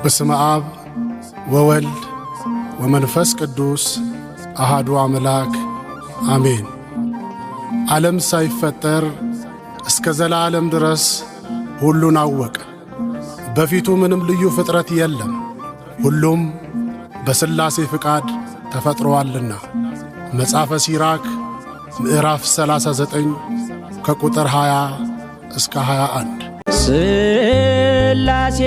በስመ አብ ወወልድ ወመንፈስ ቅዱስ አሐዱ አምላክ አሜን። ዓለም ሳይፈጠር እስከ ዘላለም ድረስ ሁሉን አወቀ። በፊቱ ምንም ልዩ ፍጥረት የለም፣ ሁሉም በሥላሴ ፍቃድ ተፈጥሮአልና። መጽሐፈ ሲራክ ምዕራፍ 39 ከቁጥር 20 እስከ 21። ሥላሴ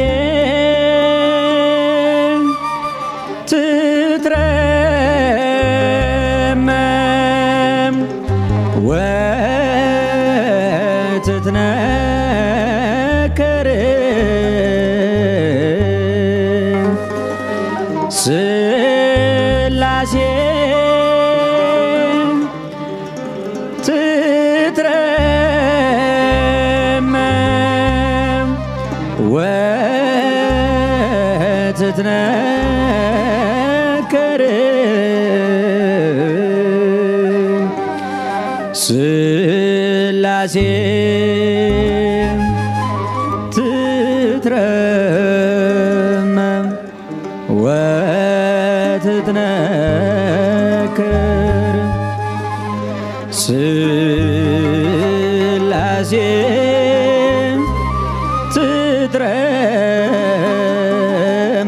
ትትረመም ወትትነከር ሥላሴ ትትረመም ወትትነከር ሥላሴ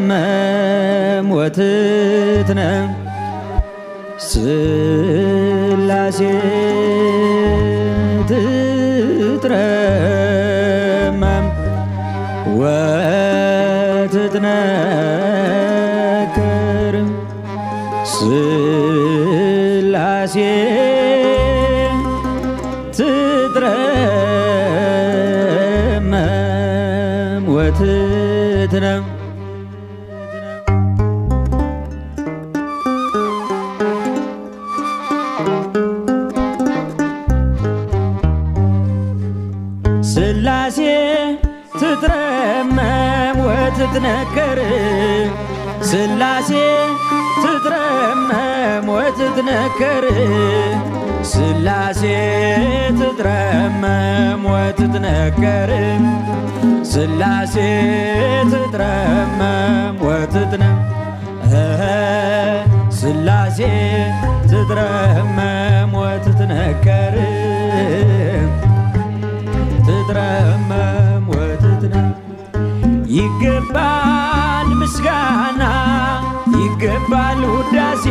ትትረመም ወትትነከር ሥላሴ ትትረመም ወትትነከር ሥላሴ ትትረመም ወትትነከር ሥላሴ ትትረመም ወትትነከር ሥላሴ ትትረመም ወትትነከር ሥላሴ ትትረመም ወትትነከር ሥላሴ ትትረመም ወትትነከር ሥላሴ ትትረመም ወትትነከር ሥላሴ ትትረመም ወትትነከር ትትረመም ወትትነከር ይገባል ምስጋና ይገባል ውዳሴ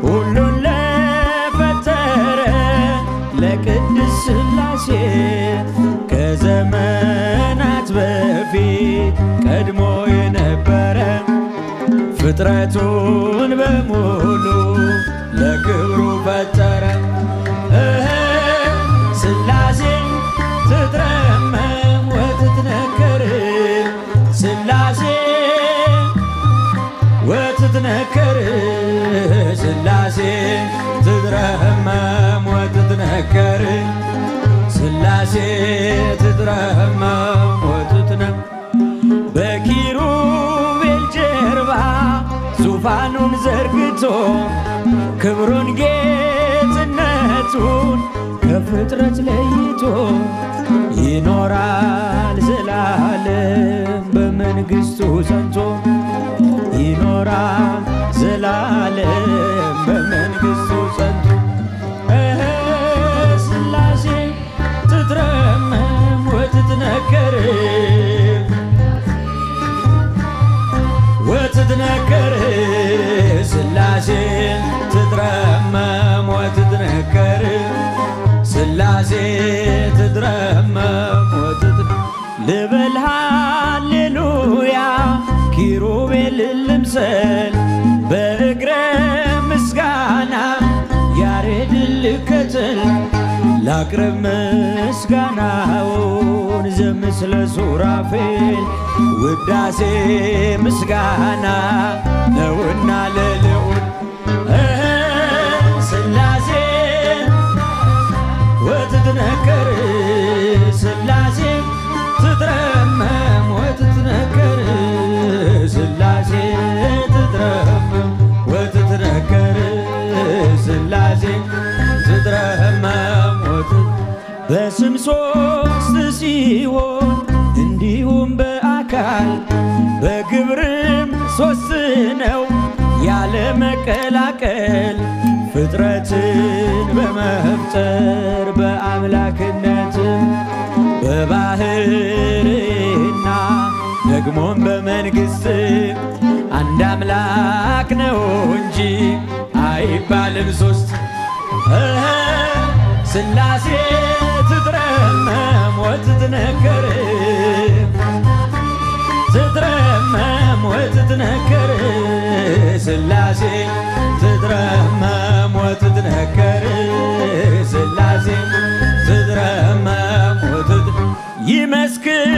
ሁሉን ለፈጠረ ለቅድስት ሥላሴ ከዘመናት በፊት ቀድሞ የነበረ ፍጥረቱን በሙሉ ለክብሩ ፈጠረ። ሥላሴ ትትረመም ወትትነከር ሥላሴ ወትትነከር ሥላሴ ትትረመም ወትትነከር ሥላሴ ትትረመም ወትትነከር በኪሩቤል ጀርባ ዙፋኑን ዘርግቶ ክብሩን ጌትነቱን ከፍጥረት ለይቶ ይኖራል ዘላለም በመንግሥቱ ጸንቶ ይኖራል ዘላለም በመንግሥቱ ጸንቶ ሥላሴ ትትረመም ወትትነከር ወትትነከር ሥላሴ ትትረመም ወትትነከር ሥላሴ ትትረመም ወትትነከር ልበል ሃሌሉያ ኪሩቤል ልምሰል በእግረ ምስጋና ያሬድ ልከተል ላቅርብ ምስጋናውን ዘምስለ ሱራፌል ውዳሴ ምስጋና ነውና ለልዑል ሥላሴ ወትትነከር ሥላሴ ትትረመም ወትትነከር ሥላሴ ትትረመም ወትትነከር ሥላሴ ትትረመም በስም ሦስት ሲሆን እንዲሁም በአካል በግብር ሶስት ነው ያለ መቀላቀል ፍጥረትን በመፍጠር በአምላክነትም በባህርና ደግሞም በመንግሥት አንድ አምላክ ነው እንጂ አይባልም ሶስት። ሥላሴ ትትረመም ወትትነከር ትትረመም ወትትነከር ሥላሴ ትትረመም ወትትነከር ሥላሴ ትትረመም ይመስክር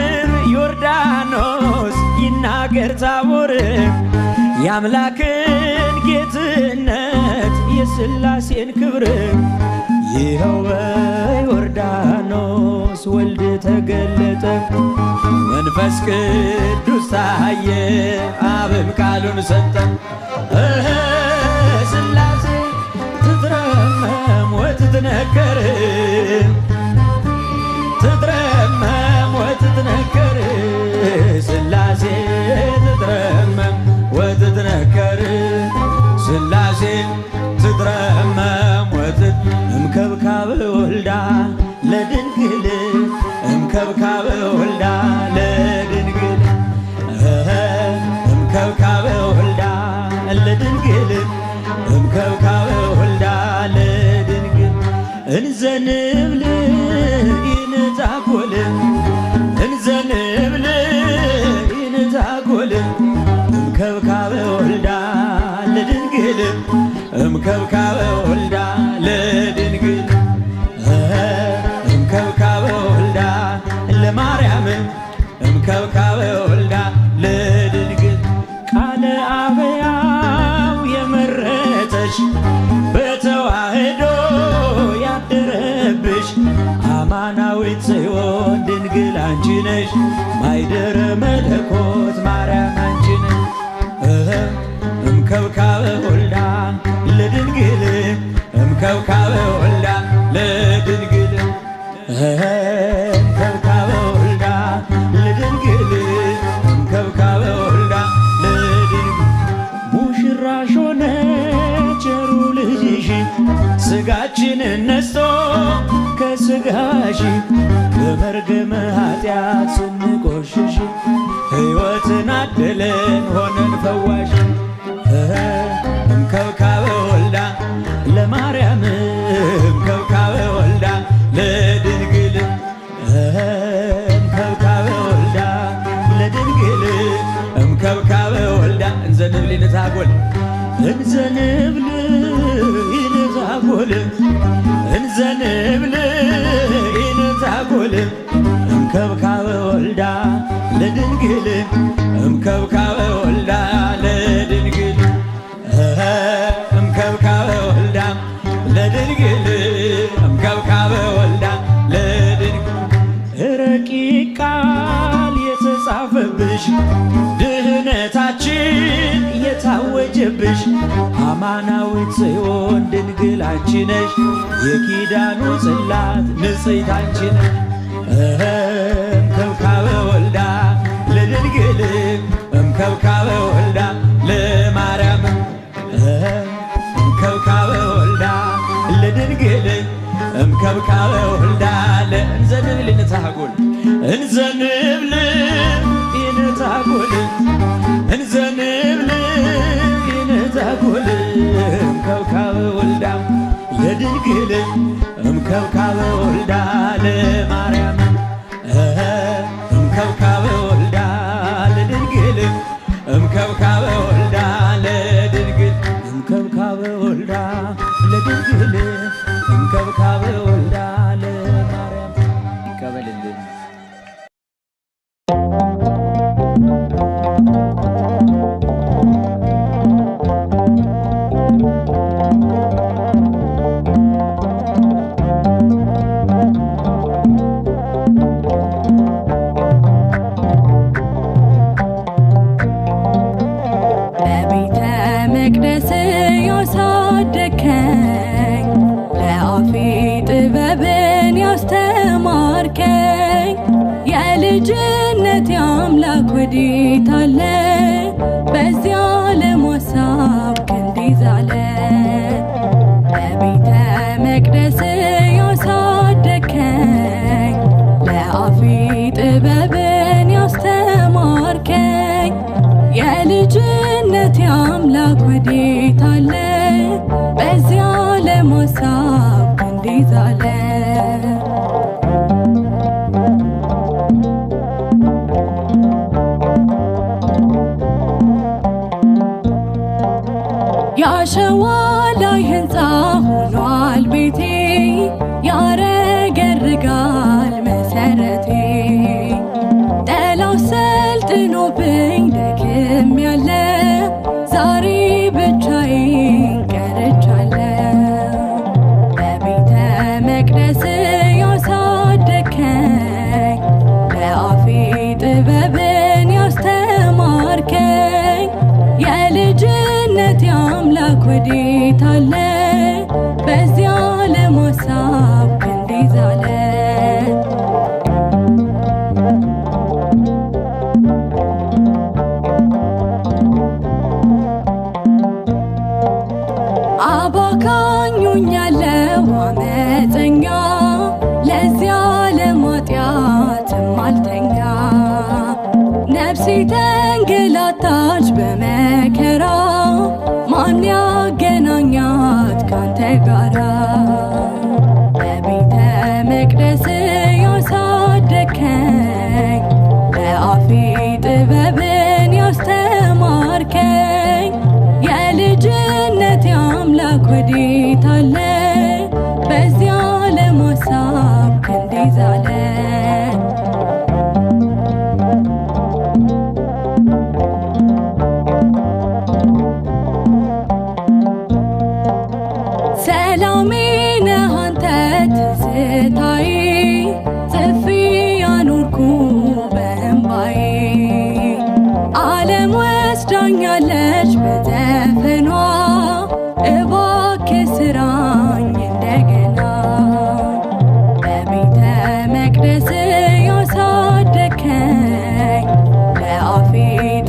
ዮርዳኖስ ይናገር ታቦር የአምላክን ጌትነት የሥላሴን ክብር። ይኸው በዮርዳኖስ ወልድ ተገለጠ መንፈስ ቅዱስ ታየ አብም ቃሉን ሰጠ። ሥላሴ ትትረመም ወትትነከር ትትረመም ወትትነከር ሥላሴ ትትረመም ወትትነከር ሥላሴ ትትረመም እምከብካብ ወልዳ ለድንግል እምከብካብ ወልዳ ለድንግል እምከብካብ ወልዳ ለድንግል እምከብካብ ወልዳ ለድንግል እንዘንብል ይንታጎል እንዘንብል ይንታጎል እምከብካብ ወልዳ ለድንግል እምከብካብ ወልዳ ለድንግል እምከብካብ ወልዳ ለማርያም እምከብካብ ወልዳ ለድንግል ቃለ አብያው የመረጠሽ በተዋህዶ ያደረብሽ አማናዊት ጽዮን ድንግል አንቺ ነሽ ማይደረ መለኮት ማርያም አንቺ ነሽ። እምከብካብ ወልዳ ለድንግል እምከብካብ ወልዳ ለድንግል እምከብካብ ወልዳ ለድንግል እምከብካብ ወልዳ ለድንግል ሙሽራሽ ሆነ ቸሩ ልጅሽ ሥጋችንን ነስቶ ከሥጋሽ በመርገመ ኃጢአት ስንቆሽሽ ሕይወትን አደለን ሆነን ፈዋሽ። እምከብካብ ወልዳ ለማርያም እምከብካብ ወልዳ ለድንግል እምከብካብ ወልዳ ለድንግል እምከብካብ ወልዳ እንዘንብል ይንታጎል እንዘንብል ይንታጎል እንዘንብል ይንታጎል እምከብካብ ወልዳ ለድንግል እምከብካብ ወልዳ ለድንግል እምከብካብ ወልዳ ለድንግል እምከብካብ ወልዳ ለድንግል ረቂቅ ቃል የተጻፈብሽ ድህነታችን የታወጀብሽ አማናዊት ጽዮን ድንግል አንቺ ነሽ የኪዳኑ ጽላት ንጽሕት አንቺ ነሽ። እምከብካብ ወልዳ ለድንግል እምከብካብ ወልዳ ለማርያም እምከብካብ ወልዳ ለድንግል እምከብካብ ወልዳ እንዘንብል ይንታጎል እንዘንብል ይንታጎል እንዘንብል ይንታጎል እምከብካብ ወልዳ ለድንግል እምከብካብ ወልዳ ለማርያም እምከብካብ ወልዳ ለድንግል እምከብካብ ወልዳ ለድንግል እምከብካብ ወልዳ ለድንግል እምከብካብ ወልዳ ለማርያም ይቀበልልን። በቤተ መቅደስ ያሳደከኝ ለአፌ ጥበብን ያስተማርከኝ የልጅነት የአምላክ ወዴት አለ በዚያ አለ። ያሸዋ ላይ ሕንፃ ሆኗል ቤቴ ያረገርጋል መሰረቴ። ጠላው ሰልጥኖብኝ ደክም ያለ ዛሬ ብቻዬን ቀርቻለሁ። በቤተ መቅደስ ያሳደግከኝ በአፌ ጥበብን ያስተማርከኝ የልጅነት አምላክ ወዴት አለ? በዚያ ለማሳብ ክንዴ ዛለ። አባካኙኛለሁ አመፀኛ ለዚያ ለማጥያትም አልተኛ። ነፍሴ ተንገላታች በመከራ ማን ያገናኛት ካንተ ጋራ? በቤተ መቅደስ ያሳደግከኝ በአፌ ጥበብን ያስተማርከኝ የልጅነት አምላክ ወዴት አለ? በዚያ ለማሳብ ክንዴ ዛለ። ሰላሜ ነህ አንተ ትዝታዬ ጽፌ ያኖርኩ በእምባዬ። ዓለም ወስዳኛለች በዘፈኗ እባክህ ስራኝ እንደገና። በቤተ መቅደስ ያሳደግከኝ በአፌ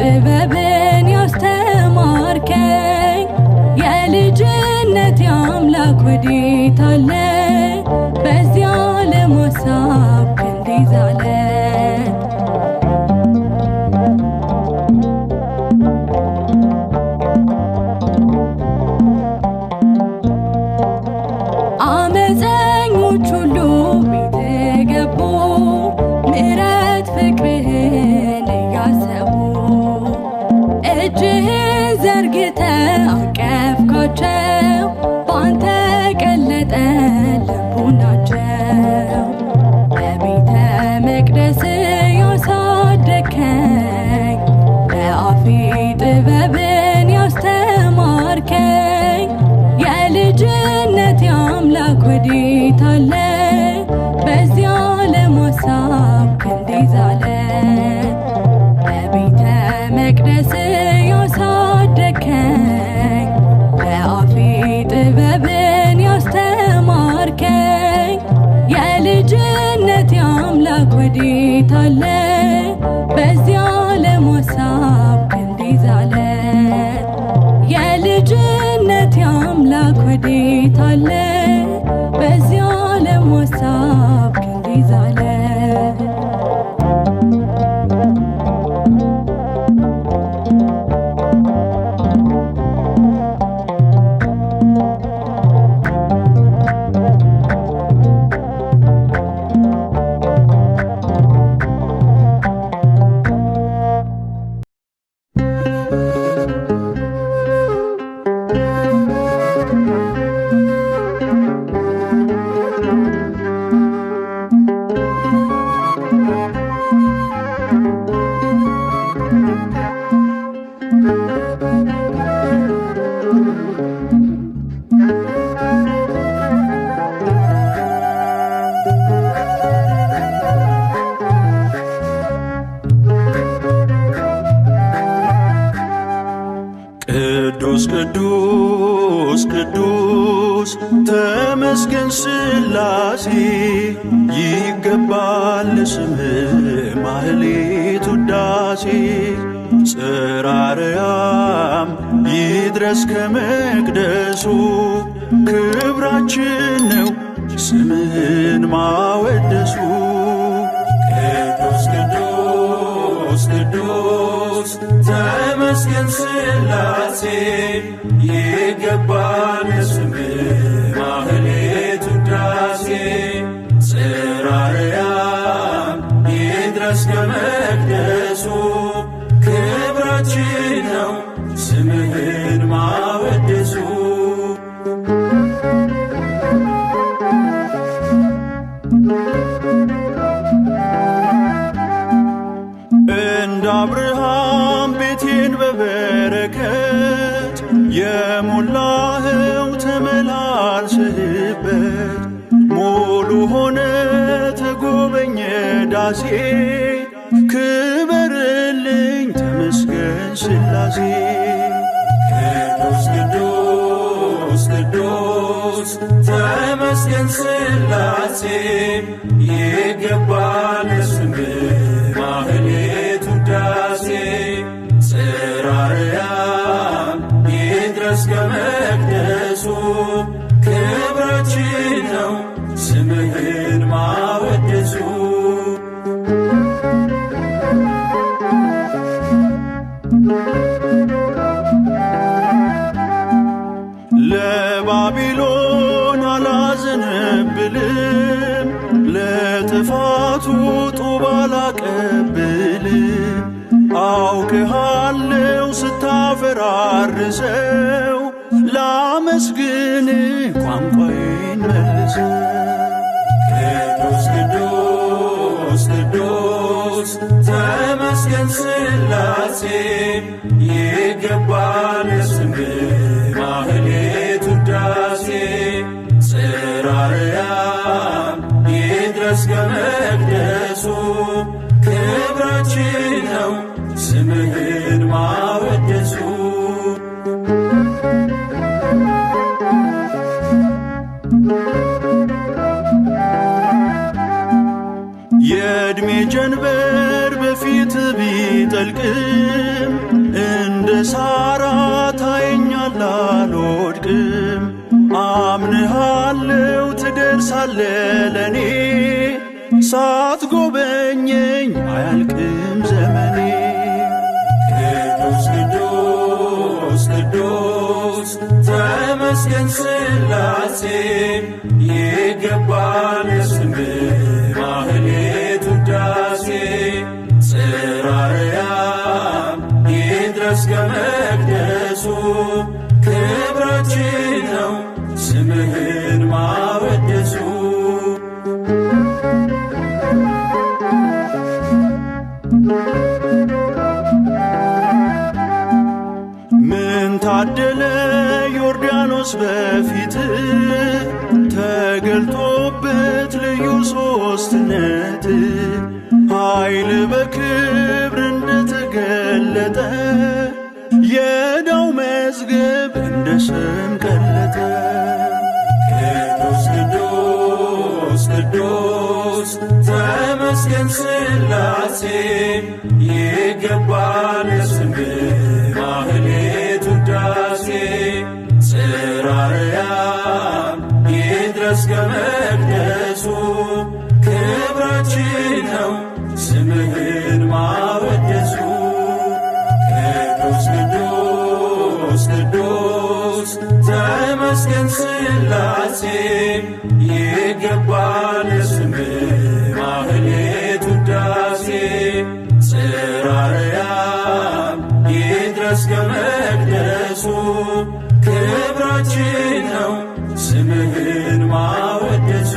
ጥበብን ያስተማርከኝ የልጅነት አምላክ ወዴት አለ? በዚያ ለማሳብ ክንዴ ዛለ። አመፀኞች ሁሉ ቤት ገቡ ምሕረት ፍቅርህን እያሰቡ። እጅህን ዘርግተህ አቀፍካቸው ባንተ ቀለጠ ልቡናቸው። በቤተ መቅደስ ያሳደግከኝ በአፌ ጥበብን ያስተማርከኝ የልጅነት አምላክ ወዴት አለ? በዚያ ለማሳብ ክንዴ ዛለ። በቤተ መቅደስ ያሳደግከኝ በአፌ ጥበብን ያስተማርከኝ የልጅነት አምላክ ወዴት አለ? በዚያ ለማሳብ ክንዴ ዛለ። የልጅነት አምላክ ወዴት አለ? በዚያ ለማሳብ ክንዴ ዛለ። ቅዱስ ቅዱስ ቅዱስ ተመስገን ሥላሴ ይገባል ስምህ ማህሌት ውዳሴ። ጽራርያም ይድረስ ከመቅደሱ ክብራችን ነው ስምህን ማወደሱ። ቅዱስ ቅዱስ ቅዱስ ተመስገን ሥላሴ ይገባል ስምህ ማህሌት ውዳሴ። ጽራርያም ይድረስ ከመቅደሱ ክብራችን ነው ስምህን ማወደሱ። እንደ አብርሃም ቤቴን በበረከት የሞላኸው ተመላልሰህበት ሙሉ ሆነ ተጎበኘ ዳሴ ክበርልኝ ተመስገን ሥላሴ። ቅዱስ ቅዱስ ቅዱስ ተመስገን ሥላሴ ይገባል ለስምህ ማህሌት ውዳሴ። ጽራርያም ይድረስ ከመቅደሱ ክብራችን ነው ስምህን ማወደሱ። ለባቢሎን አላዘነብልም ለጥፋቱ ጡብ አላቀብልም። አውቅሃለው ስታፈራርሰው ላመስግን ቋንቋዬን መልሰው። ቅዱስ ቅዱስ ቅዱስ ተመስገን ሥላሴ ይገባል ለስምህ ማህሌት ውዳሴ። ጽራርያም ይድረስ ከመቅደሱ ክብራችን ነው ስምህን ማወደሱ። የዕድሜ ጀንበር በፊት ቢጠልቅም እንደ ሳራ ታየኛል አልወድቅም። አምንሃለው ትደርሳለ ለኔ ሳትጎበኘኝ አያልቅም ዘመኔ። ቅዱስ ቅዱስ ቅዱስ ተመስገን ሥላሴ ይገባል ለስምህ ማህሌት ውዳሴ። ጽራርያም ይድረስ ከመቅደሱ ክብራችን ነው ስምህን ማወደሱ። ምን ታደለ ዮርዳኖስ በፊት ተገልጦበት ልዩ ሦስትነት ኃይል በክብር እንደተገለጠ የዕዳው መዝገብ እንደ ሰም ቀለጠ። ቅዱስ ቅዱስ ቅዱስ ተመስገን ሥላሴ ይገባል ለስምህ ማህሌት ውዳሴ። ጽራርያም ይድረስ ከመቅደሱ ክብራችን ነው ስምህን ማወደሱ። ቅዱስ ቅዱስ ቅዱስ ተመስገን ሥላሴ ይገባል ለስምህ ማህሌት ውዳሴ። ጽራርያም ይድረስ ከመቅደሱ ክብራችን ነው ስምህን ማወደሱ።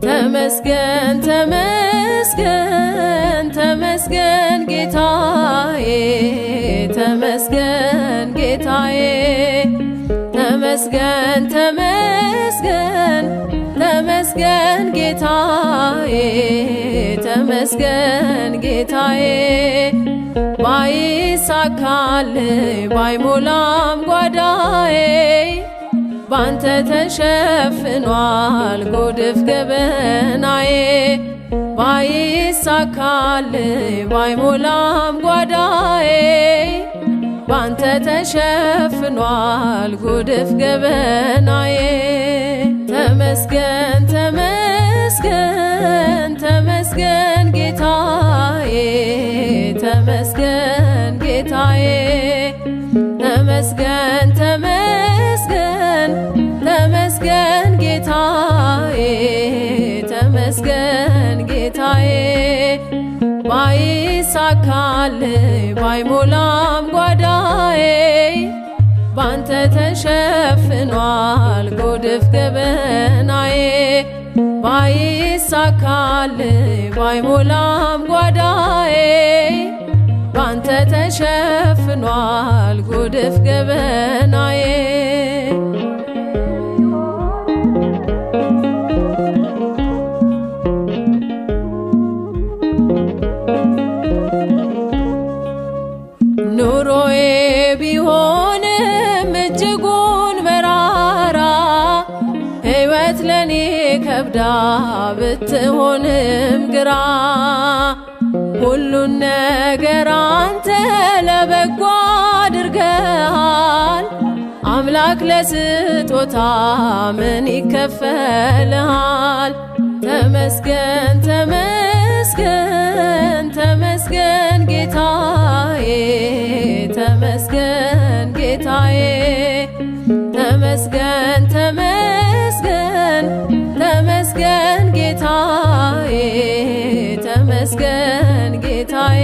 ተመስገን ተመስገን ጌታዬ ተመስገን ተመስገን ተመስገን ጌታዬ ተመስገን ጌታዬ ባይሳካልኝ ባይሞላም ጓዳዬ ባንተ ተሸፍኗል ጎድፍ ገበናዬ ባይሳካልኝ ባይሞላም ጓዳዬ ባንተ ተሸፍኗል ጎድፍ ገበናዬ ተመስገን ተመስገን ተመስገን ጌታዬ ተመስገን ጌታዬ ተመስገን ተመስገን ተመስገን ጌታዬ ተመስገን ጌታዬ ባይሳካልኝ ባይሞላም ጓዳዬ ባንተ ተሸፍኗል ጎድፍ ገበናዬ ባይሳካልኝ ባይሞላም ጓዳዬ ባንተ ተሸፍኗል ጎድፍ ገበናዬ ኑሮዬ ቢሆንም እጅጉን መራራ ሕይወት ለኔ ከብዳ ብትሆንም ግራ ሁሉን ነገር አንተ ለበጎ አድርገሃል አምላክ ለስጦታ ምን ይከፈልሃል ተመስገን ተመስገን ተመስገን ጌታዬ ተመስገን ጌታዬ ተመስገን ተመስገን ተመስገን ጌታዬ ተመስገን ጌታዬ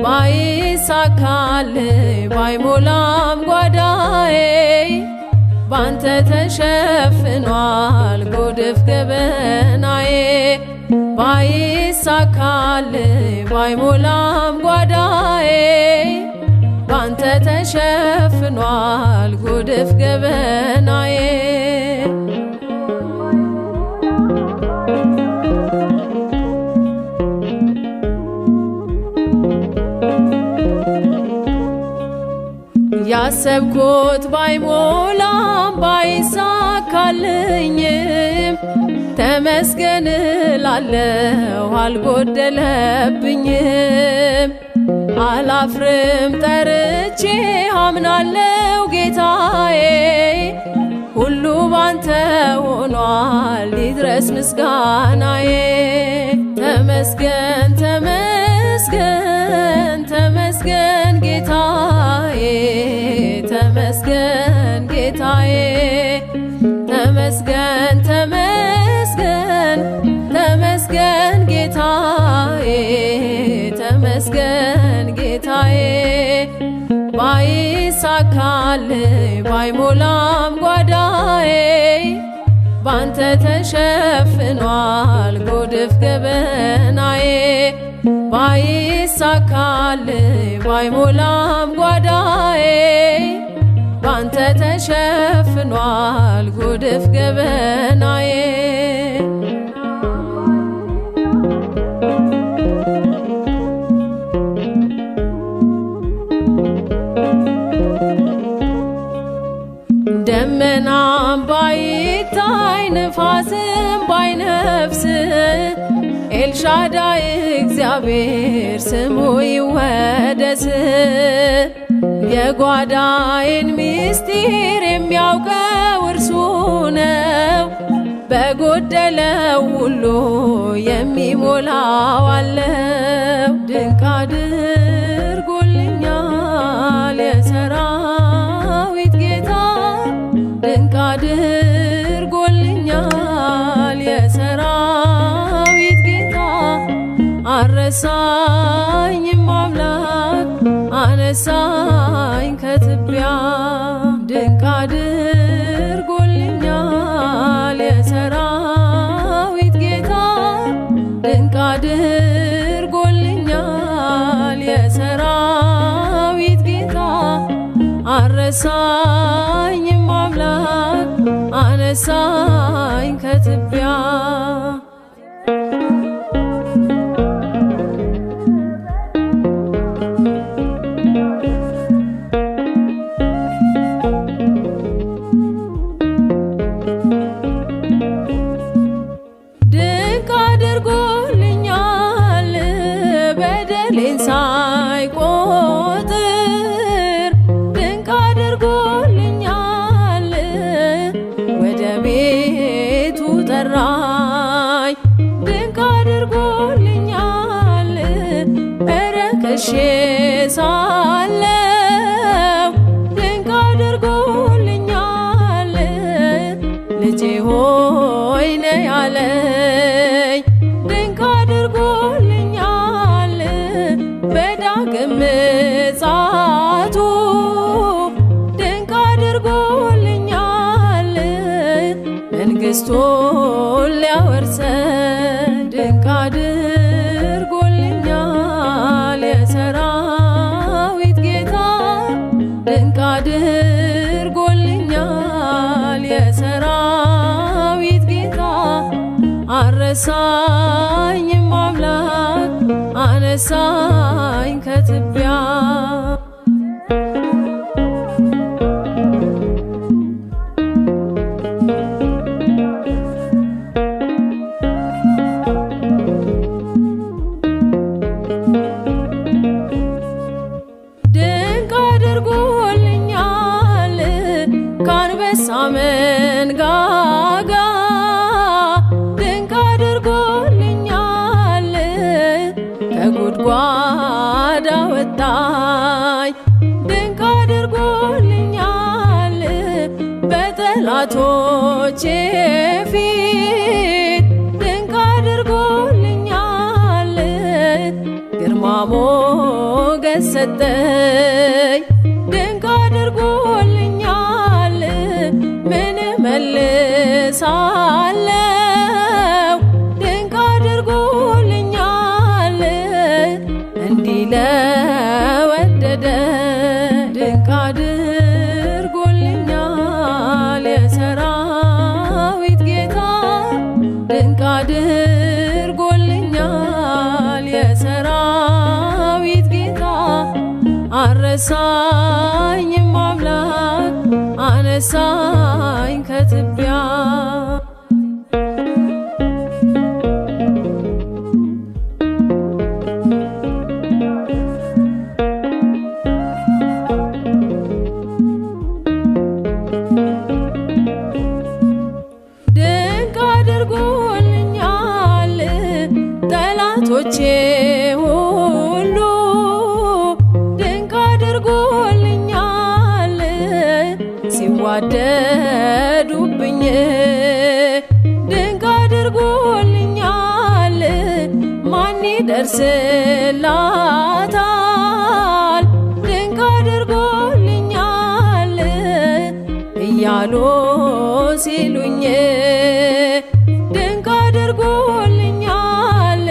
ባይሳካልኝ ባይሞላም ጓዳዬ ባንተ ተሸፍኗል ጎድፍ ገበናዬ ባይሳካልኝ ባይሞላም ጓዳዬ ባንተ ተሸፍኗል ጎድፍ ገበናዬ ያሰብኩት ባይሞላም ባይሳካልኝም ተመስገን እላለሁ አልጎደለብኝም አላፍርም ጠርቼ አምናለሁ ጌታዬ ሁሉ ባንተ ሆኗል ይድረስ ምስጋናዬ ተመስገን ተመስገን ተመስገን ጌታዬ ተመስገን ጌታዬ ተመስገን ተመስገን ተመስገን ጌታዬ ተመስገን ጌታዬ ባይሳካልኝ ባይሞላም ጓዳዬ ባንተ ተሸፍኗል ጎድፍ ገበናዬ ባይሳካልኝ ባይሞላም ጓዳዬ ባንተ ተሸፍኗል ጎድፍ ገበናዬ ደመናም ባይታይ ንፋስም ባይነፍስ ኤልሻዳይ እግዚአብሔር ስሙ ይወደስ የጓዳዬን ምስጢር የሚያውቀው እርሱ ነው በጎደለው ሁሉ የሚሞላው አለው ድንቅ አድርጎልኛል የሰራዊት ጌታ ድንቅ አድርጎልኛል የሰራዊት ጌታ አረሳኝም አምላክ አነሳኝ ከትቢያ ድንቅ አድርጎልኛል የሰራዊት ጌታ ድንቅ አድርጎልኛል የሰራዊት ጌታ አረሳኝም አምላክ አነሳኝ ከትቢያ ድንቅ አድርጎልኛል በደሌን ሳይቆጥር ድንቅ አድርጎልኛል ወደ ቤቱ ጠራኝ ድንቅ አድርጎልኛል ረክሼ ሳለው ድንቅ አድርጎልኛል ልጄ ሆይ ነይ ያለኝ ድንቅ አድርጎልኛል በዳግም ምጽአቱ ድንቅ አድርጎልኛል መንግሥቱን ሊያወርሰን ድንቅ አድርጎልኛል የሰራዊት ጌታ ድንቅ አድርጎልኛል የሰራዊት ጌታ አረሳኝም አምላክ አነሳኝ ከትቢያ ድንቅ አድርጎልኛል ከአንበሳ መንጋጋ ድንቅ አድርጎልኛል ከጉድጓድ አወጣኝ ድንቅ አድርጎልኛል በጠላቶቼ ፊት ድንቅ አድርጎልኛል ግርማ ሞገስ ሰጠኝ ድንቅ አድርጎልኛል ምን መልሳለው ድንቅ አድርጎልኛል እንዲህ ለወደደ ድንቅ አድርጎልኛል የሰራዊት ጌታ ድንቅ አድርጎልኛል የሰራዊት ጌታ አረሳኝም አምላክ አነሳኝ ከትቢያ ድንቅ አድርጎልኛል ጠላቶቼ ሁሉ ድንቅ አድርጎልኛል ሲዋደዱብኝ ድንቅ አድርጎልኛል ማን ይደርስላታል ድንቅ አድርጎልኛል እያሉ ሲሉኝ ድንቅ አድርጎልኛል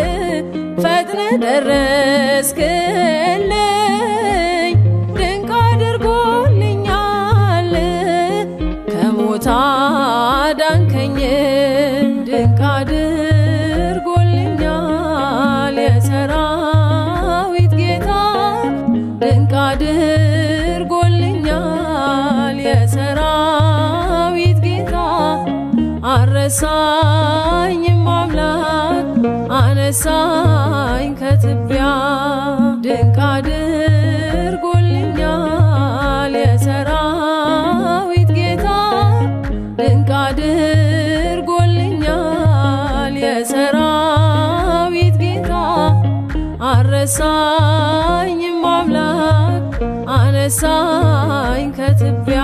ፈጥነ ደረስክልኝ ድንቅ አድርጎልኛል ከሞት አዳንከኝ ድንቅ አድርጎልኛል የሰራዊት ጌታ ድንቅ አድርጎልኛል የሰራዊት ጌታ አረሳኝም አምላክ አነሳኝ ከትቢያ ድንቅ አድርጎልኛል የሰራዊት ጌታ ድንቅ አድርጎልኛል የሰራዊት ጌታ አረሳኝም አምላክ አነሳኝ ከትቢያ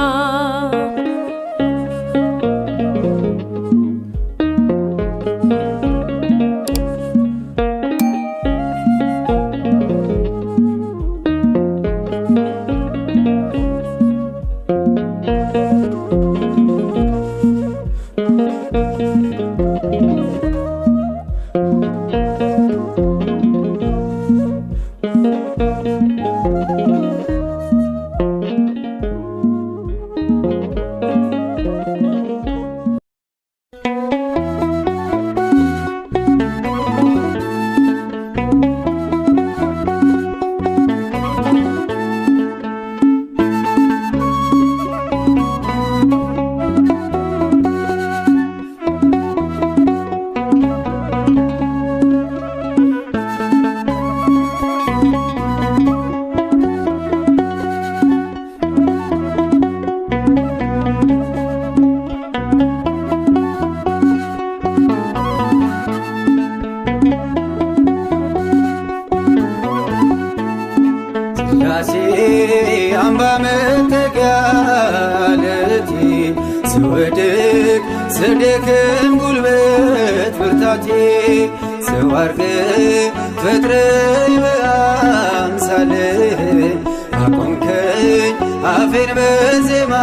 አምባ መጠጊያ ዓለቴ ስወድቅ ስደክም ጉልበት ብርታቴ ሰው አርገህ ፈጥረኝ በአምሳልህ አቆምከኝ አፌን በዜማ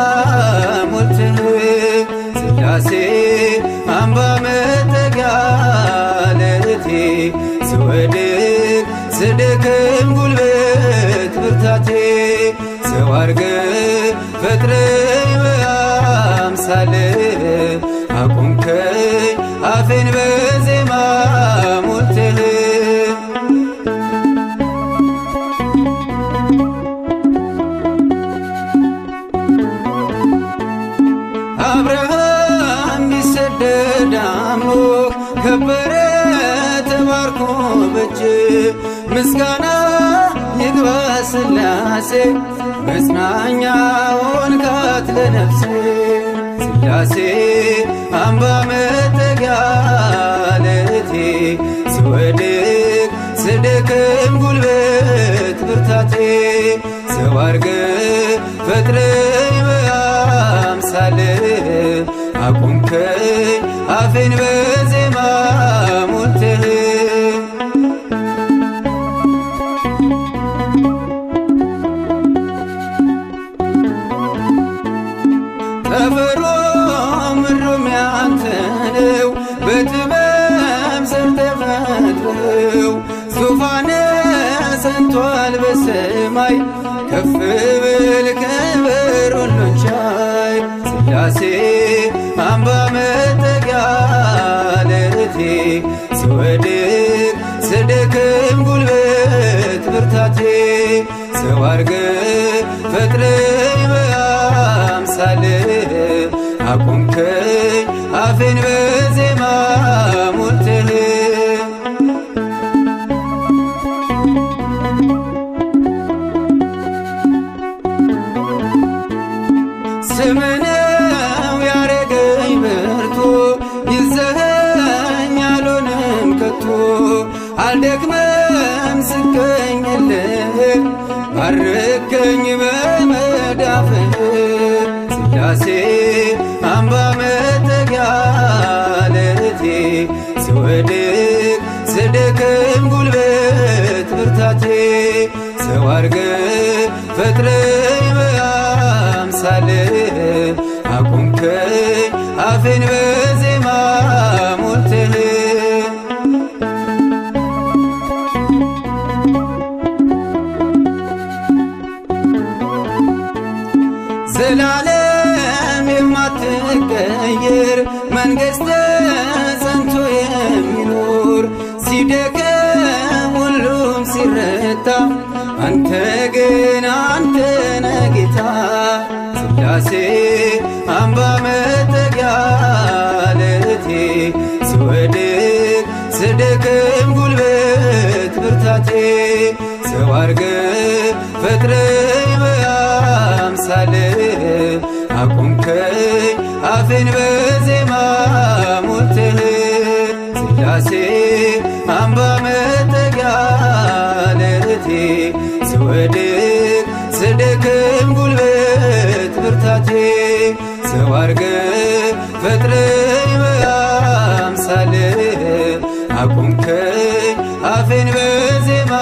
ሞልተህ ሥላሴ አምባ መጠጊያ ዓለቴ ስወድቅ ስደክም ጉልበት ብርታቴ ሰው አርገህ ፈጥረኝ በአምሳልህ አቆምከኝ አፌን በዜማ ሞልተህ አብርሃም ቢሰደድ አምኖ ከበረ ተባርኮ በእጅ ምስጋና ይግባ ሥላሴ መጽናኛ ሆንካት ለነፍሴ ሥላሴ አምባ መጠጊያ ዓለቴ ስወድቅ ስደክም ጉልበት ብርታቴ ሰው አርገህ ፈጥረኝ በአምሳልህ አቆምከኝ አፌን በዜማ ሞልተህ ጠፈሮ ምድሩም ያንተ ነው በጥበብ ሰርተህ ፈጥረኸው ዙፋነ ሰንቷል በሰማይ ከፍ ብል ክብር ሁሉን ቻይ ሥላሴ አምባ መጠጊያ ዓለቴ ስወድቅ ስደክም ጉልበት ብርታቴ ሰው አርገህ ፈጥረኝ በአምሳልህ አቆምከኝ አፌን በዜማ ሞልተህ ስምህ ነው ያረገኝ ብርቱ ይዘኸኝ አልሆንም ከቶ አልደክመም ስገኝልህ ባርከኝ በመዳፍህ ሥላሴ አምባ መጠጊያ ዓለቴ ስወድቅ ስደክም ጉልበት ብርታቴ ሰው አርገህ ፈጥረኝ በአምሳልህ አቆምከኝ አፌን በዜማ ሞልተህ ዘላለም የማትቀየር መንግሥተ ጸንቶ የሚኖር ሲደክም ሁሉም ሲረታ አንተ ግን አንተ ነህ ጌታ ሥላሴ አምባ መጠጊያ ዓለቴ ስወድቅ ስደክም ጉልበት ብርታቴ ሰው አርገህ ፈጥረኝ በአምሳልህ አቆምከኝ አፌን በዜማ ሞልተህ ሥላሴ አምባ መጠጊያ ዓለቴ ስወድቅ ስደክም ጉልበት ብርታቴ ሰው አርገህ ፈጥረኝ በአምሳልህ አቆምከኝ አፌን በዜማ